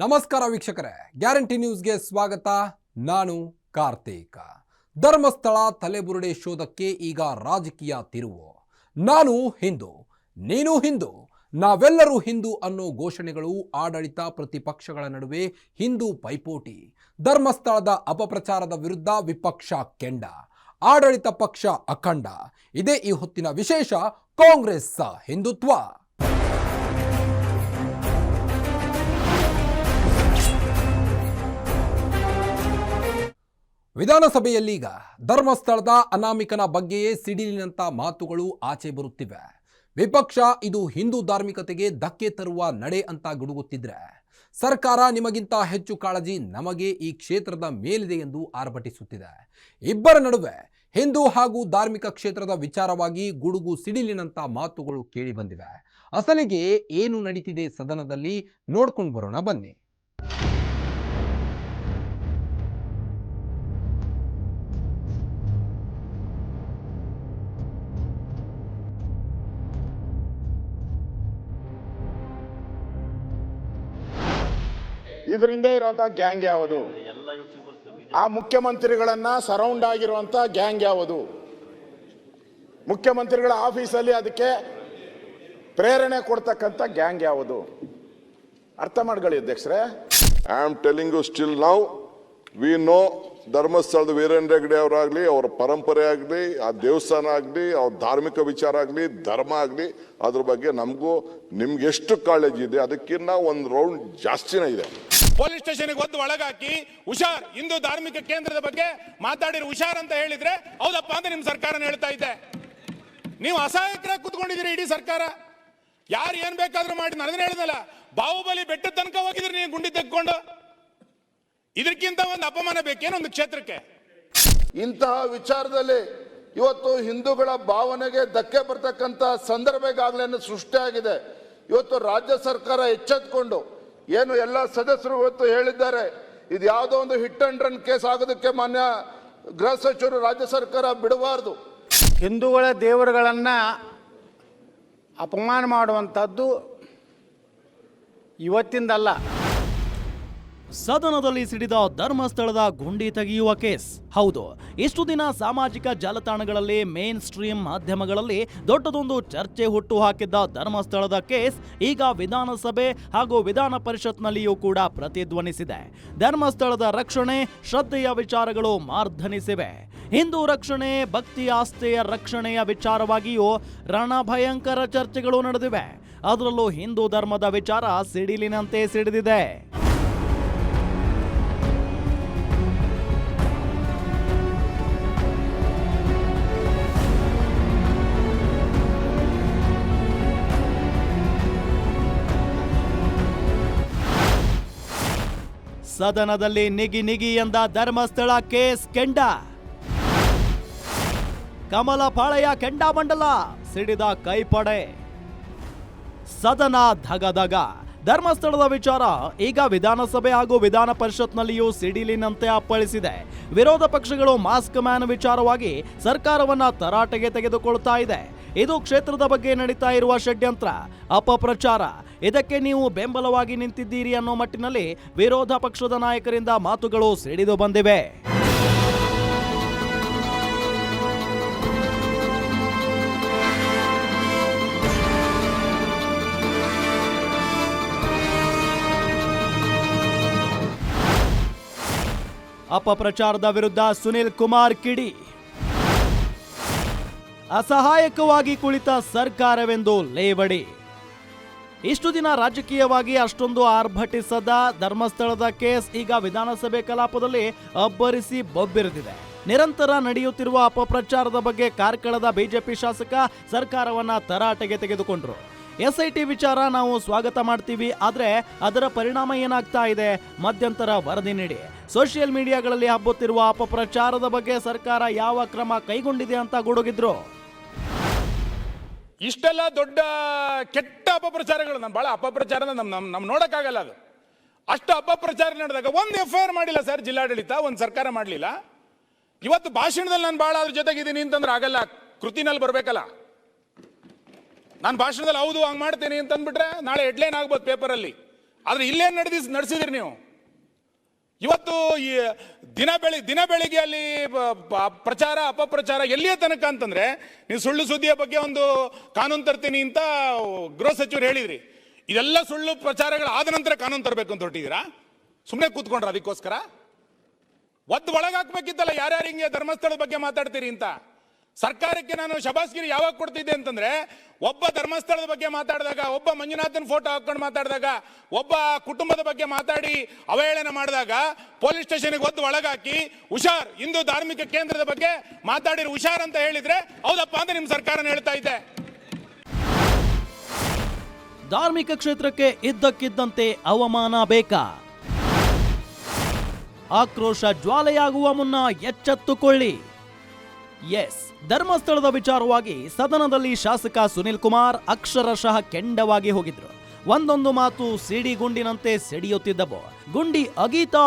ನಮಸ್ಕಾರ ವೀಕ್ಷಕರೇ, ಗ್ಯಾರಂಟಿ ನ್ಯೂಸ್ಗೆ ಸ್ವಾಗತ. ನಾನು ಕಾರ್ತಿಕ್. ಧರ್ಮಸ್ಥಳ ತಲೆಬುರುಡೆ ಶೋಧಕ್ಕೆ ಈಗ ರಾಜಕೀಯ ತಿರುವು. ನಾನು ಹಿಂದೂ, ನೀನು ಹಿಂದೂ, ನಾವೆಲ್ಲರೂ ಹಿಂದೂ ಅನ್ನೋ ಘೋಷಣೆಗಳು, ಆಡಳಿತ ಪ್ರತಿಪಕ್ಷಗಳ ನಡುವೆ ಹಿಂದೂ ಪೈಪೋಟಿ. ಧರ್ಮಸ್ಥಳದ ಅಪಪ್ರಚಾರದ ವಿರುದ್ಧ ವಿಪಕ್ಷ ಕೆಂಡ, ಆಡಳಿತ ಪಕ್ಷ ಅಖಂಡ. ಇದೇ ಈ ಹೊತ್ತಿನ ವಿಶೇಷ. ಕಾಂಗ್ರೆಸ್ ಹಿಂದುತ್ವ. ವಿಧಾನಸಭೆಯಲ್ಲೀಗ ಧರ್ಮಸ್ಥಳದ ಅನಾಮಿಕನ ಬಗ್ಗೆಯೇ ಸಿಡಿಲಿನಂಥ ಮಾತುಗಳು ಆಚೆ ಬರುತ್ತಿವೆ. ವಿಪಕ್ಷ ಇದು ಹಿಂದೂ ಧಾರ್ಮಿಕತೆಗೆ ಧಕ್ಕೆ ತರುವ ನಡೆ ಅಂತ ಗುಡುಗುತ್ತಿದ್ರೆ, ಸರ್ಕಾರ ನಿಮಗಿಂತ ಹೆಚ್ಚು ಕಾಳಜಿ ನಮಗೆ ಈ ಕ್ಷೇತ್ರದ ಮೇಲಿದೆ ಎಂದು ಆರ್ಭಟಿಸುತ್ತಿದೆ. ಇಬ್ಬರ ನಡುವೆ ಹಿಂದೂ ಹಾಗೂ ಧಾರ್ಮಿಕ ಕ್ಷೇತ್ರದ ವಿಚಾರವಾಗಿ ಗುಡುಗು ಸಿಡಿಲಿನಂಥ ಮಾತುಗಳು ಕೇಳಿ ಬಂದಿವೆ. ಅಸಲಿಗೆ ಏನು ನಡೀತಿದೆ ಸದನದಲ್ಲಿ ನೋಡ್ಕೊಂಡು ಬರೋಣ ಬನ್ನಿ. ಇದರಿಂದ ಇರುವಂತಹ ಗ್ಯಾಂಗ್ ಯಾವುದು? ಆ ಮುಖ್ಯಮಂತ್ರಿಗಳನ್ನ ಸರೌಂಡ್ ಆಗಿರುವಂತ ಗ್ಯಾಂಗ್ ಯಾವುದು? ಮುಖ್ಯಮಂತ್ರಿಗಳ ಆಫೀಸಲ್ಲಿ ಅದಕ್ಕೆ ಪ್ರೇರಣೆ ಕೊಡ್ತಕ್ಕಂಥ ಗ್ಯಾಂಗ್ ಯಾವುದು? ಅರ್ಥ ಮಾಡ್ಕೊಳ್ಳಿ ಅಧ್ಯಕ್ಷರೇ. I am telling you still now we know ಧರ್ಮಸ್ಥಳದ ವೀರೇಂದ್ರ ಹೆಗ್ಗಡೆ ಅವರಾಗ್ಲಿ, ಅವರ ಪರಂಪರೆ ಆಗಲಿ, ಆ ದೇವಸ್ಥಾನ ಆಗಲಿ, ಅವ್ರ ಧಾರ್ಮಿಕ ವಿಚಾರ ಆಗಲಿ, ಧರ್ಮ ಆಗಲಿ, ಅದ್ರ ಬಗ್ಗೆ ನಮಗೂ ನಿಮ್ಗೆ ಎಷ್ಟು ಕಾಳಜಿ ಇದೆ ಅದಕ್ಕಿಂತ ಒಂದು ರೌಂಡ್ ಜಾಸ್ತಿನೇ ಇದೆ. ಪೊಲೀಸ್ ಸ್ಟೇಷನ್ಗೆ ಒದ್ದು ಒಳಗಾಕಿ ಹುಷಾರ್ ಹಿಂದೂ ಧಾರ್ಮಿಕ ಕೇಂದ್ರದ ಬಗ್ಗೆ ಮಾತಾಡಿರೋ ಹುಷಾರ್ ಅಂತ ಹೇಳಿದ್ರೆ ಹೌದಪ್ಪ ಅಂತ ನಿಮ್ ಸರ್ಕಾರನ ಹೇಳ್ತಾ ಇದ್ದೆ. ನೀವು ಅಸಹಾಯಕರಾಗಿ ಕುತ್ಕೊಂಡಿದ್ದೀರಿ. ಇಡೀ ಸರ್ಕಾರ ಯಾರು ಏನ್ ಬೇಕಾದ್ರೂ ಮಾಡಿ ನನಗೆ ಹೇಳಿದಲ್ಲ, ಬಾಹುಬಲಿ ಬೆಟ್ಟದ ತನಕ ಹೋಗಿದ್ರಿ ನೀವು ಗುಂಡಿ ತೆಕ್ಕೊಂಡು. ಇದಕ್ಕಿಂತ ಒಂದು ಅಪಮಾನ ಬೇಕೇನೊಂದು ಕ್ಷೇತ್ರಕ್ಕೆ? ಇಂತಹ ವಿಚಾರದಲ್ಲಿ ಇವತ್ತು ಹಿಂದೂಗಳ ಭಾವನೆಗೆ ಧಕ್ಕೆ ಬರ್ತಕ್ಕಂಥ ಸಂದರ್ಭಗಾಗಲೇ ಸೃಷ್ಟಿಯಾಗಿದೆ. ಇವತ್ತು ರಾಜ್ಯ ಸರ್ಕಾರ ಎಚ್ಚೆತ್ತುಕೊಂಡು ಏನು ಎಲ್ಲ ಸದಸ್ಯರು ಇವತ್ತು ಹೇಳಿದ್ದಾರೆ, ಇದು ಯಾವುದೋ ಒಂದು ಹಿಟ್ ಅಂಡ್ ರನ್ ಕೇಸ್ ಆಗೋದಕ್ಕೆ ಮಾನ್ಯ ಗೃಹ ಸಚಿವರು ರಾಜ್ಯ ಸರ್ಕಾರ ಬಿಡಬಾರ್ದು. ಹಿಂದೂಗಳ ದೇವರುಗಳನ್ನು ಅಪಮಾನ ಮಾಡುವಂಥದ್ದು ಇವತ್ತಿಂದಲ್ಲ. ಸದನದಲ್ಲಿ ಸಿಡಿದ ಧರ್ಮಸ್ಥಳದ ಗುಂಡಿ ತೆಗೆಯುವ ಕೇಸ್. ಹೌದು, ಇಷ್ಟು ದಿನ ಸಾಮಾಜಿಕ ಜಾಲತಾಣಗಳಲ್ಲಿ, ಮೇನ್ ಸ್ಟ್ರೀಮ್ ಮಾಧ್ಯಮಗಳಲ್ಲಿ ದೊಡ್ಡದೊಂದು ಚರ್ಚೆ ಹುಟ್ಟು ಹಾಕಿದ್ದ ಧರ್ಮಸ್ಥಳದ ಕೇಸ್ ಈಗ ವಿಧಾನಸಭೆ ಹಾಗೂ ವಿಧಾನ ಪರಿಷತ್ನಲ್ಲಿಯೂ ಕೂಡ ಪ್ರತಿಧ್ವನಿಸಿದೆ. ಧರ್ಮಸ್ಥಳದ ರಕ್ಷಣೆ, ಶ್ರದ್ಧೆಯ ವಿಚಾರಗಳು ಮಾರ್ಧನಿಸಿವೆ. ಹಿಂದೂ ರಕ್ಷಣೆ, ಭಕ್ತಿ ಆಸ್ಥೆಯ ರಕ್ಷಣೆಯ ವಿಚಾರವಾಗಿಯೂ ರಣಭಯಂಕರ ಚರ್ಚೆಗಳು ನಡೆದಿವೆ. ಅದರಲ್ಲೂ ಹಿಂದೂ ಧರ್ಮದ ವಿಚಾರ ಸಿಡಿಲಿನಂತೆ ಸಿಡಿದಿದೆ. ಸದನದಲ್ಲಿ ನಿಗಿ ನಿಗಿ ಎಂದ ಧರ್ಮಸ್ಥಳ ಕೇಸ್ ಕೆಂಡ. ಕಮಲ ಪಾಳೆಯ ಕೆಂಡಾಮಂಡಲ ಸಿಡಿದ ಕೈಪಡೆ. ಸದನ ಧಗಧಗ. ಧರ್ಮಸ್ಥಳದ ವಿಚಾರ ಈಗ ವಿಧಾನಸಭೆ ಹಾಗೂ ವಿಧಾನ ಪರಿಷತ್ನಲ್ಲಿಯೂ ಸಿಡಿಲಿನಂತೆ ಅಪ್ಪಳಿಸಿದೆ. ವಿರೋಧ ಪಕ್ಷಗಳು ಮಾಸ್ಕ್ ಮ್ಯಾನ್ ವಿಚಾರವಾಗಿ ಸರ್ಕಾರವನ್ನ ತರಾಟೆಗೆ ತೆಗೆದುಕೊಳ್ತಾ ಇದೆ. ಇದು ಕ್ಷೇತ್ರದ ಬಗ್ಗೆ ನಡೀತಾ ಇರುವ ಷಡ್ಯಂತ್ರ, ಅಪಪ್ರಚಾರ. ಇದಕ್ಕೆ ನೀವು ಬೆಂಬಲವಾಗಿ ನಿಂತಿದ್ದೀರಿ ಅನ್ನೋ ಮಟ್ಟಿನಲ್ಲಿ ವಿರೋಧ ಪಕ್ಷದ ನಾಯಕರಿಂದ ಮಾತುಗಳು ಸಿಡಿದು ಬಂದಿವೆ. ಅಪಪ್ರಚಾರದ ವಿರುದ್ಧ ಸುನಿಲ್ ಕುಮಾರ್ ಕಿಡಿ. ಅಸಹಾಯಕವಾಗಿ ಕುಳಿತ ಸರ್ಕಾರವೆಂದು ಲೇವಡಿ. ಇಷ್ಟು ದಿನ ರಾಜಕೀಯವಾಗಿ ಅಷ್ಟೊಂದು ಆರ್ಭಟಿಸದ ಧರ್ಮಸ್ಥಳದ ಕೇಸ್ ಈಗ ವಿಧಾನಸಭೆ ಕಲಾಪದಲ್ಲಿ ಅಬ್ಬರಿಸಿ ಬೊಬ್ಬಿರಿದಿದೆ. ನಿರಂತರ ನಡೆಯುತ್ತಿರುವ ಅಪಪ್ರಚಾರದ ಬಗ್ಗೆ ಕಾರ್ಕಳದ ಬಿಜೆಪಿ ಶಾಸಕ ಸರ್ಕಾರವನ್ನ ತರಾಟೆಗೆ ತೆಗೆದುಕೊಂಡ್ರು. ಎಸ್ಐಟಿ ವಿಚಾರ ನಾವು ಸ್ವಾಗತ ಮಾಡ್ತೀವಿ, ಆದ್ರೆ ಅದರ ಪರಿಣಾಮ ಏನಾಗ್ತಾ ಇದೆ? ಮಧ್ಯಂತರ ವರದಿ ನೀಡಿ. ಸೋಷಿಯಲ್ ಮೀಡಿಯಾಗಳಲ್ಲಿ ಹಬ್ಬುತ್ತಿರುವ ಅಪಪ್ರಚಾರದ ಬಗ್ಗೆ ಸರ್ಕಾರ ಯಾವ ಕ್ರಮ ಕೈಗೊಂಡಿದೆ ಅಂತ ಗುಡುಗಿದ್ರು. ಇಷ್ಟೆಲ್ಲ ದೊಡ್ಡ ಕೆಟ್ಟ ಅಪಪ್ರಚಾರಗಳು, ನಮ್ಮ ಬಹಳ ಅಪಪ್ರಚಾರ ನಮ್ ನೋಡಕ್ಕಾಗಲ್ಲ. ಅದು ಅಷ್ಟು ಅಪಪ್ರಚಾರ ನಡೆದಾಗ ಒಂದು FIR ಮಾಡಿಲ್ಲ ಸರ್ ಜಿಲ್ಲಾಡಳಿತ, ಒಂದು ಸರ್ಕಾರ ಮಾಡಲಿಲ್ಲ. ಇವತ್ತು ಭಾಷಣದಲ್ಲಿ ನಾನು ಬಹಳ ಅದ್ರ ಜೊತೆಗಿದ್ದೀನಿ ಅಂತಂದ್ರೆ ಆಗಲ್ಲ, ಕೃತಿನಲ್ಲಿ ಬರಬೇಕಲ್ಲ. ನಾನು ಭಾಷಣದಲ್ಲಿ ಹೌದು ಹಂಗೆ ಮಾಡ್ತೀನಿ ಅಂತಂದ್ಬಿಟ್ರೆ ನಾಳೆ ಹೆಡ್ಲೈನ್ ಆಗ್ಬೋದು ಪೇಪರಲ್ಲಿ. ಆದ್ರೆ ಇಲ್ಲೇನು ನಡೆಸಿದ್ರಿ ನೀವು? ಇವತ್ತು ಈ ದಿನ ಬೆಳಿಗ್ಗೆ ಅಲ್ಲಿ ಪ್ರಚಾರ ಅಪಪ್ರಚಾರ ಎಲ್ಲಿಯ ತನಕ ಅಂತಂದ್ರೆ, ನೀವು ಸುಳ್ಳು ಸುದ್ದಿಯ ಬಗ್ಗೆ ಒಂದು ಕಾನೂನು ತರ್ತೀನಿ ಅಂತ ಗೃಹ ಸಚಿವರು ಹೇಳಿದ್ರಿ. ಇದೆಲ್ಲ ಸುಳ್ಳು ಪ್ರಚಾರಗಳು ಆದ ನಂತರ ಕಾನೂನು ತರಬೇಕು ಅಂತ ಹೊರಟಿದ್ದೀರಾ? ಸುಮ್ಮನೆ ಕೂತ್ಕೊಂಡ್ರ? ಅದಕ್ಕೋಸ್ಕರ ಒದ್ದು ಒಳಗಾಕ್ಬೇಕಿತ್ತಲ್ಲ ಯಾರ್ಯಾರು ಹಿಂಗೆ ಧರ್ಮಸ್ಥಳದ ಬಗ್ಗೆ ಮಾತಾಡ್ತೀರಿ ಅಂತ. ಸರ್ಕಾರಕ್ಕೆ ನಾನು ಶಬಾಸ್ಗಿರಿ ಯಾವಾಗ ಕೊಡ್ತಿದ್ದೆ ಅಂತಂದ್ರೆ, ಒಬ್ಬ ಧರ್ಮಸ್ಥಳದ ಬಗ್ಗೆ ಮಾತಾಡಿದಾಗ, ಒಬ್ಬ ಮಂಜುನಾಥನ್ ಫೋಟೋ ಹಾಕೊಂಡು ಮಾತಾಡಿದಾಗ, ಒಬ್ಬ ಕುಟುಂಬದ ಬಗ್ಗೆ ಮಾತಾಡಿ ಅವಹೇಳನ ಮಾಡಿದಾಗ ಪೊಲೀಸ್ ಸ್ಟೇಷನ್ಗೆ ಒದ್ದು ಒಳಗಾಕಿ ಹುಷಾರ್ ಹಿಂದೂ ಧಾರ್ಮಿಕ ಕೇಂದ್ರದ ಬಗ್ಗೆ ಮಾತಾಡಿರೋ ಹುಷಾರ್ ಅಂತ ಹೇಳಿದ್ರೆ ಹೌದಪ್ಪ ಅಂತ ನಿಮ್ ಸರ್ಕಾರನ ಹೇಳ್ತಾ ಇದ್ದೆ. ಧಾರ್ಮಿಕ ಕ್ಷೇತ್ರಕ್ಕೆ ಇದ್ದಕ್ಕಿದ್ದಂತೆ ಅವಮಾನ ಬೇಕಾ? ಆಕ್ರೋಶ ಜ್ವಾಲೆಯಾಗುವ ಮುನ್ನ ಎಚ್ಚೆತ್ತುಕೊಳ್ಳಿ. ಎಸ್, ಧರ್ಮಸ್ಥಳದ ವಿಚಾರವಾಗಿ ಸದನದಲ್ಲಿ ಶಾಸಕ ಸುನಿಲ್ ಕುಮಾರ್ ಅಕ್ಷರಶಃ ಕೆಂಡವಾಗಿ ಹೋಗಿದ್ರು. ಒಂದೊಂದು ಮಾತು ಸಿಡಿ ಗುಂಡಿನಂತೆ ಸಿಡಿಯುತ್ತಿದ್ದವು. ಗುಂಡಿ ಅಗೀತಾ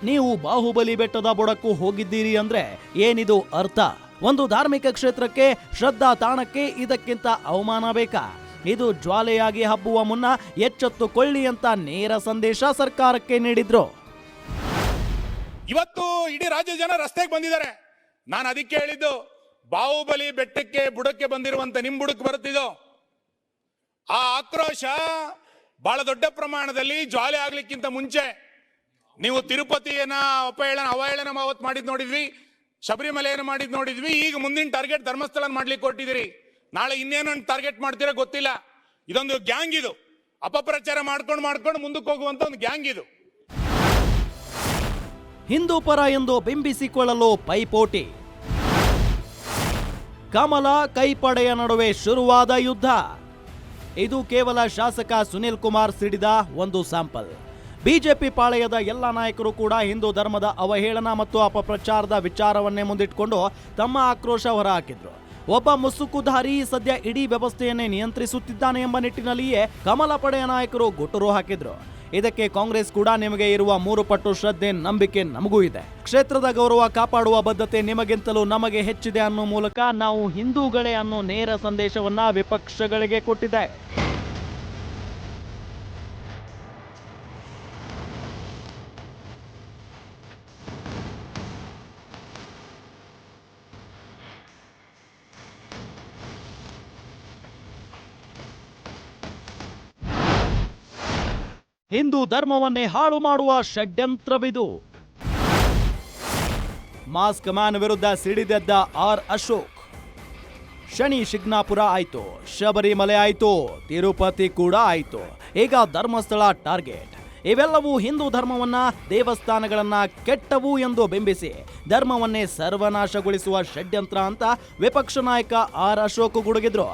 ನೀವು ಬಾಹುಬಲಿ ಬೆಟ್ಟದ ಬುಡಕ್ಕೂ ಹೋಗಿದ್ದೀರಿ ಅಂದ್ರೆ ಏನಿದು ಅರ್ಥ? ಒಂದು ಧಾರ್ಮಿಕ ಕ್ಷೇತ್ರಕ್ಕೆ, ಶ್ರದ್ಧಾ ತಾಣಕ್ಕೆ ಇದಕ್ಕಿಂತ ಅವಮಾನ ಬೇಕಾ? ಇದು ಜ್ವಾಲೆಯಾಗಿ ಹಬ್ಬುವ ಮುನ್ನ ಎಚ್ಚೆತ್ತುಕೊಳ್ಳಿ ಅಂತ ನೇರ ಸಂದೇಶ ಸರ್ಕಾರಕ್ಕೆ ನೀಡಿದ್ರು. ಇವತ್ತು ಇಡೀ ರಾಜ್ಯ ಜನ ರಸ್ತೆಗೆ ಬಂದಿದ್ದಾರೆ. ನಾನು ಅದಕ್ಕೆ ಹೇಳಿದ್ದು, ಬಾಹುಬಲಿ ಬೆಟ್ಟಕ್ಕೆ ಬುಡಕ್ಕೆ ಬಂದಿರುವಂತ ನಿಮ್ ಬುಡಕ್ಕೆ ಬರುತ್ತಿದ್ದು ಆ ಆಕ್ರೋಶ ಬಹಳ ದೊಡ್ಡ ಪ್ರಮಾಣದಲ್ಲಿ ಜ್ವಾಲೆ ಆಗ್ಲಿಕ್ಕಿಂತ ಮುಂಚೆ ನೀವು ತಿರುಪತಿಯನ್ನ ಅವಹೇಳನ ಅವತ್ತು ಮಾಡಿದ್ ನೋಡಿದ್ವಿ, ಶಬರಿಮಲೆಯನ್ನು ಮಾಡಿದ್ ನೋಡಿದ್ವಿ. ಈಗ ಮುಂದಿನ ಟಾರ್ಗೆಟ್ ಧರ್ಮಸ್ಥಳ ಮಾಡ್ಲಿಕ್ಕೆ ಹೊರಟಿದ್ದೀರಿ. ನಾಳೆ ಇನ್ನೇನು ಟಾರ್ಗೆಟ್ ಮಾಡ್ತೀರಾ ಗೊತ್ತಿಲ್ಲ. ಇದೊಂದು ಗ್ಯಾಂಗ್, ಇದು ಅಪಪ್ರಚಾರ ಮಾಡ್ಕೊಂಡು ಮುಂದಕ್ಕೆ ಹೋಗುವಂತ ಒಂದು ಗ್ಯಾಂಗ್ ಇದು. ಹಿಂದೂ ಪರ ಎಂದು ಬಿಂಬಿಸಿಕೊಳ್ಳಲು ಪೈಪೋಟಿ. ಕಮಲ ಕೈಪಡೆಯ ನಡುವೆ ಶುರುವಾದ ಯುದ್ಧ. ಇದು ಕೇವಲ ಶಾಸಕ ಸುನಿಲ್ ಕುಮಾರ್ ಸಿಡಿದ ಒಂದು ಸ್ಯಾಂಪಲ್. ಬಿಜೆಪಿ ಪಾಳೆಯದ ಎಲ್ಲ ನಾಯಕರು ಕೂಡ ಹಿಂದೂ ಧರ್ಮದ ಅವಹೇಳನ ಮತ್ತು ಅಪಪ್ರಚಾರದ ವಿಚಾರವನ್ನೇ ಮುಂದಿಟ್ಟುಕೊಂಡು ತಮ್ಮ ಆಕ್ರೋಶ ಹೊರಹಾಕಿದ್ರು. ಒಬ್ಬ ಮುಸುಕುಧಾರಿ ಸದ್ಯ ಇಡೀ ವ್ಯವಸ್ಥೆಯನ್ನೇ ನಿಯಂತ್ರಿಸುತ್ತಿದ್ದಾನೆ ಎಂಬ ನಿಟ್ಟಿನಲ್ಲಿಯೇ ಕಮಲ ಪಡೆಯ ನಾಯಕರು ಗುಟುರು ಹಾಕಿದ್ರು. ಇದಕ್ಕೆ ಕಾಂಗ್ರೆಸ್ ಕೂಡ ನಿಮಗೆ ಇರುವ 3 ಪಟ್ಟು ಶ್ರದ್ಧೆ, ನಂಬಿಕೆ ನಮಗೂ ಇದೆ. ಕ್ಷೇತ್ರದ ಗೌರವ ಕಾಪಾಡುವ ಬದ್ಧತೆ ನಿಮಗಿಂತಲೂ ನಮಗೆ ಹೆಚ್ಚಿದೆ ಅನ್ನೋ ಮೂಲಕ ನಾವು ಹಿಂದೂಗಳೇ ಅನ್ನೋ ನೇರ ಸಂದೇಶವನ್ನ ವಿಪಕ್ಷಗಳಿಗೆ ಕೊಟ್ಟಿದೆ. ಹಿಂದೂ ಧರ್ಮವನ್ನೇ ಹಾಳು ಮಾಡುವ ಷಡ್ಯಂತ್ರವಿದು. ಮಾಸ್ಕ್ ಮ್ಯಾನ್ ವಿರುದ್ಧ ಸಿಡಿದೆದ್ದ ಆರ್ ಅಶೋಕ್. ಶನಿ ಶಿಗ್ನಾಪುರ ಆಯ್ತು, ಶಬರಿಮಲೆ ಆಯ್ತು, ತಿರುಪತಿ ಕೂಡ ಆಯ್ತು, ಈಗ ಧರ್ಮಸ್ಥಳ ಟಾರ್ಗೆಟ್. ಇವೆಲ್ಲವೂ ಹಿಂದೂ ಧರ್ಮವನ್ನ, ದೇವಸ್ಥಾನಗಳನ್ನ ಕೆಟ್ಟವು ಎಂದು ಬಿಂಬಿಸಿ ಧರ್ಮವನ್ನೇ ಸರ್ವನಾಶಗೊಳಿಸುವ ಷಡ್ಯಂತ್ರ ಅಂತ ವಿಪಕ್ಷ ನಾಯಕ ಆರ್ ಅಶೋಕ್ ಗುಡುಗಿದ್ರು.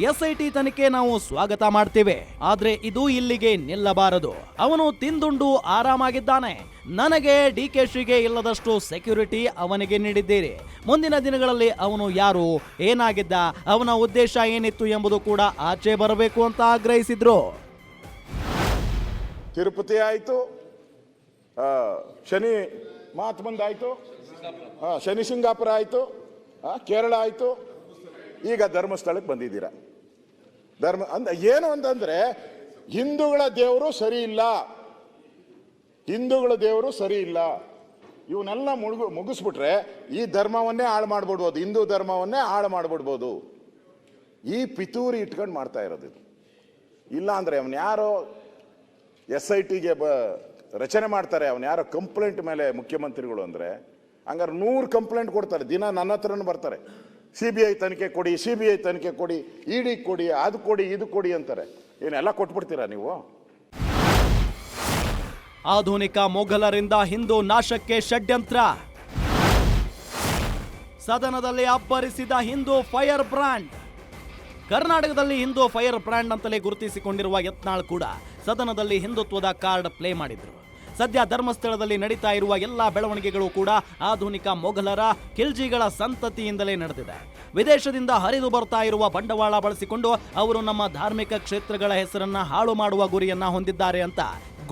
ಎಸ್ಐಟಿ ತನಿಖೆ ನಾವು ಸ್ವಾಗತ ಮಾಡ್ತೇವೆ, ಆದ್ರೆ ಇದು ಇಲ್ಲಿಗೆ ನಿಲ್ಲಬಾರದು. ಅವನು ತಿಂದುಂಡು ಆರಾಮಾಗಿದ್ದಾನೆ. ನನಗೆ ಡಿಕೆಶಿಗೆ ಇಲ್ಲದಷ್ಟು ಸೆಕ್ಯೂರಿಟಿ ಅವನಿಗೆ ನೀಡಿದ್ದೀರಿ. ಮುಂದಿನ ದಿನಗಳಲ್ಲಿ ಅವನು ಯಾರು, ಏನಾಗಿದ್ದ, ಅವನ ಉದ್ದೇಶ ಏನಿತ್ತು ಎಂಬುದು ಕೂಡ ಆಚೆ ಬರಬೇಕು ಅಂತ ಆಗ್ರಹಿಸಿದ್ರು. ತಿರುಪತಿ ಆಯ್ತು, ಶನಿ ಮಹಾತ್ಮಂದ ಆಯ್ತು, ಶನಿ ಸಿಂಗಾಪುರ ಆಯ್ತು, ಕೇರಳ ಆಯ್ತು, ಈಗ ಧರ್ಮಸ್ಥಳಕ್ಕೆ ಬಂದಿದ್ದೀರಾ. ಏನು ಅಂತಂದ್ರೆ ಹಿಂದೂಗಳ ದೇವರು ಸರಿ ಇಲ್ಲ, ಹಿಂದೂಗಳ ದೇವರು ಸರಿ ಇಲ್ಲ. ಇವನ್ನೆಲ್ಲ ಮುಗಿಸ್ಬಿಟ್ರೆ ಈ ಧರ್ಮವನ್ನೇ ಹಾಳು ಮಾಡ್ಬಿಡ್ಬೋದು, ಹಿಂದೂ ಧರ್ಮವನ್ನೇ ಹಾಳು ಮಾಡ್ಬಿಡ್ಬೋದು. ಈ ಪಿತೂರಿ ಇಟ್ಕೊಂಡು ಮಾಡ್ತಾ ಇರೋದು ಇದು. ಇಲ್ಲ ಅಂದ್ರೆ ಅವನು ಯಾರೋ SITಗೆ ರಚನೆ ಮಾಡ್ತಾರೆ, ಅವನು ಯಾರೋ ಕಂಪ್ಲೇಂಟ್ ಮೇಲೆ ಮುಖ್ಯಮಂತ್ರಿಗಳು ಅಂದ್ರೆ ಹಂಗಾರೆ 100 ಕಂಪ್ಲೇಂಟ್ ಕೊಡ್ತಾರೆ. ದಿನ ನನ್ನ ಹತ್ರನೂ ಬರ್ತಾರೆ, CBI ತನಿಖೆ ಕೊಡಿ, CBI ತನಿಖೆ ಕೊಡಿ, ED ಕೊಡಿ, ಅದು ಕೊಡಿ, ಇದು ಕೊಡಿ ಅಂತಾರೆ. ಏನೆಲ್ಲ ಕೊಟ್ಬಿಡ್ತೀರಾ ನೀವು? ಆಧುನಿಕ ಮೊಘಲರಿಂದ ಹಿಂದೂ ನಾಶಕ್ಕೆ ಷಡ್ಯಂತ್ರ. ಸದನದಲ್ಲಿ ಅಬ್ಬರಿಸಿದ ಹಿಂದೂ ಫೈರ್ ಬ್ರ್ಯಾಂಡ್. ಕರ್ನಾಟಕದಲ್ಲಿ ಹಿಂದೂ ಫೈರ್ ಬ್ರ್ಯಾಂಡ್ ಅಂತಲೇ ಗುರುತಿಸಿಕೊಂಡಿರುವ ಯತ್ನಾಳ್ ಕೂಡ ಸದನದಲ್ಲಿ ಹಿಂದುತ್ವದ ಕಾರ್ಡ್ ಪ್ಲೇ ಮಾಡಿದ್ರು. ಸದ್ಯ ಧರ್ಮಸ್ಥಳದಲ್ಲಿ ನಡೀತಾ ಇರುವ ಎಲ್ಲಾ ಬೆಳವಣಿಗೆಗಳು ಕೂಡ ಆಧುನಿಕ ಮೊಘಲರ, ಖಿಲ್ಜಿಗಳ ಸಂತತಿಯಿಂದಲೇ ನಡೆದಿದೆ. ವಿದೇಶದಿಂದ ಹರಿದು ಬರ್ತಾ ಇರುವ ಬಂಡವಾಳ ಬಳಸಿಕೊಂಡು ಅವರು ನಮ್ಮ ಧಾರ್ಮಿಕ ಕ್ಷೇತ್ರಗಳ ಹೆಸರನ್ನ ಹಾಳು ಮಾಡುವ ಗುರಿಯನ್ನ ಹೊಂದಿದ್ದಾರೆ ಅಂತ